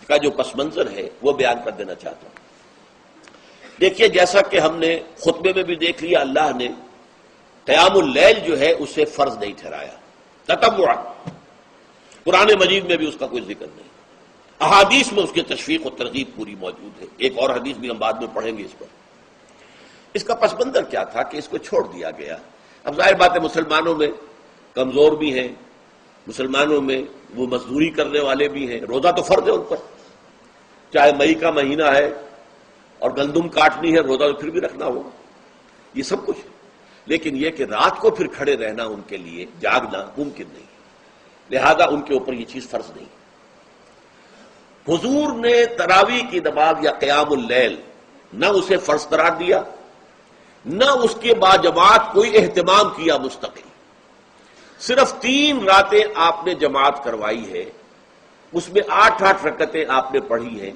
کا جو پس منظر ہے وہ بیان کر دینا چاہتا ہوں۔ دیکھیے، جیسا کہ ہم نے خطبے میں بھی دیکھ لیا، اللہ نے قیام اللیل جو ہے اسے فرض نہیں ٹھہرایا تطوعا، قرآن مجید میں بھی اس کا کوئی ذکر نہیں، احادیث میں اس کی تشویق و ترغیب پوری موجود ہے، ایک اور حدیث بھی ہم بعد میں پڑھیں گے اس پر۔ اس کا پس منظر کیا تھا کہ اس کو چھوڑ دیا گیا۔ اب ظاہر بات ہے مسلمانوں میں کمزور بھی ہیں، مسلمانوں میں وہ مزدوری کرنے والے بھی ہیں، روزہ تو فرض ہے ان پر، چاہے مئی کا مہینہ ہے اور گندم کاٹنی ہے، روزہ تو پھر بھی رکھنا ہوگا، یہ سب کچھ، لیکن یہ کہ رات کو پھر کھڑے رہنا ان کے لیے، جاگنا ممکن نہیں، لہذا ان کے اوپر یہ چیز فرض نہیں۔ حضور نے تراویح کی نماز یا قیام اللیل نہ اسے فرض قرار دیا، نہ اس کے بعد جماعت کوئی اہتمام کیا مستقل، صرف 3 راتیں آپ نے جماعت کروائی ہے، اس میں 8 رکعتیں آپ نے پڑھی ہیں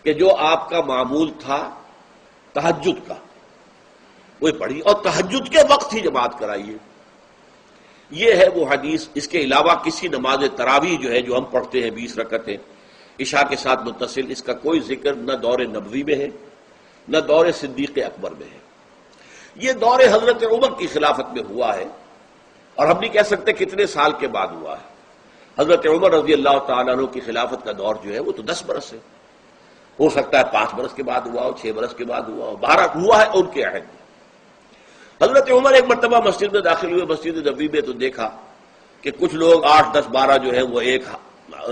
کہ جو آپ کا معمول تھا تہجد کا وہ پڑھی، اور تہجد کے وقت ہی جماعت کرائی ہے۔ یہ ہے وہ حدیث، اس کے علاوہ کسی نماز تراویح جو ہے جو ہم پڑھتے ہیں 20 رکعتیں عشاء کے ساتھ متصل، اس کا کوئی ذکر نہ دور نبوی میں ہے نہ دور صدیق اکبر میں ہے۔ یہ دور حضرت عمر کی خلافت میں ہوا ہے، اور ہم نہیں کہہ سکتے کتنے سال کے بعد ہوا ہے۔ حضرت عمر رضی اللہ تعالیٰ عنہ کی خلافت کا دور جو ہے وہ تو 10 برس ہے، ہو سکتا ہے 5 برس کے بعد ہوا ہو، 6 برس کے بعد ہوا ہو، 12 ہوا ہے ان کے عہد میں۔ حضرت عمر ایک مرتبہ مسجد میں داخل ہوئے، مسجد نبوی میں، تو دیکھا کہ کچھ لوگ 8، 10، 12 جو ہے وہ ایک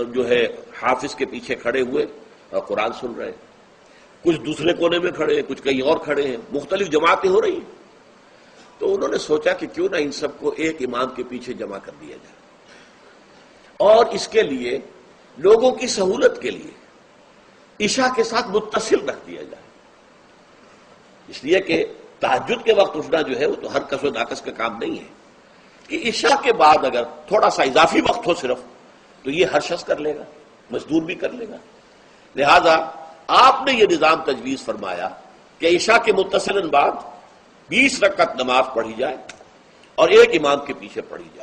جو ہے حافظ کے پیچھے کھڑے ہوئے اور قرآن سن رہے ہیں، کچھ دوسرے کونے میں کھڑے ہیں، کچھ کہیں اور کھڑے ہیں، مختلف جماعتیں ہو رہی ہیں۔ تو انہوں نے سوچا کہ کیوں نہ ان سب کو ایک امام کے پیچھے جمع کر دیا جائے، اور اس کے لیے لوگوں کی سہولت کے لیے عشاء کے ساتھ متصل رکھ دیا جائے، اس لیے کہ تہجد کے وقت اٹھنا جو ہے وہ تو ہر کس و ناقص کا کام نہیں ہے، کہ عشاء کے بعد اگر تھوڑا سا اضافی وقت ہو صرف، تو یہ ہر شخص کر لے گا، مزدور بھی کر لے گا۔ لہذا آپ نے یہ نظام تجویز فرمایا کہ عشاء کے متصلاً بعد 20 رکعت نماز پڑھی جائے اور ایک امام کے پیچھے پڑھی جائے۔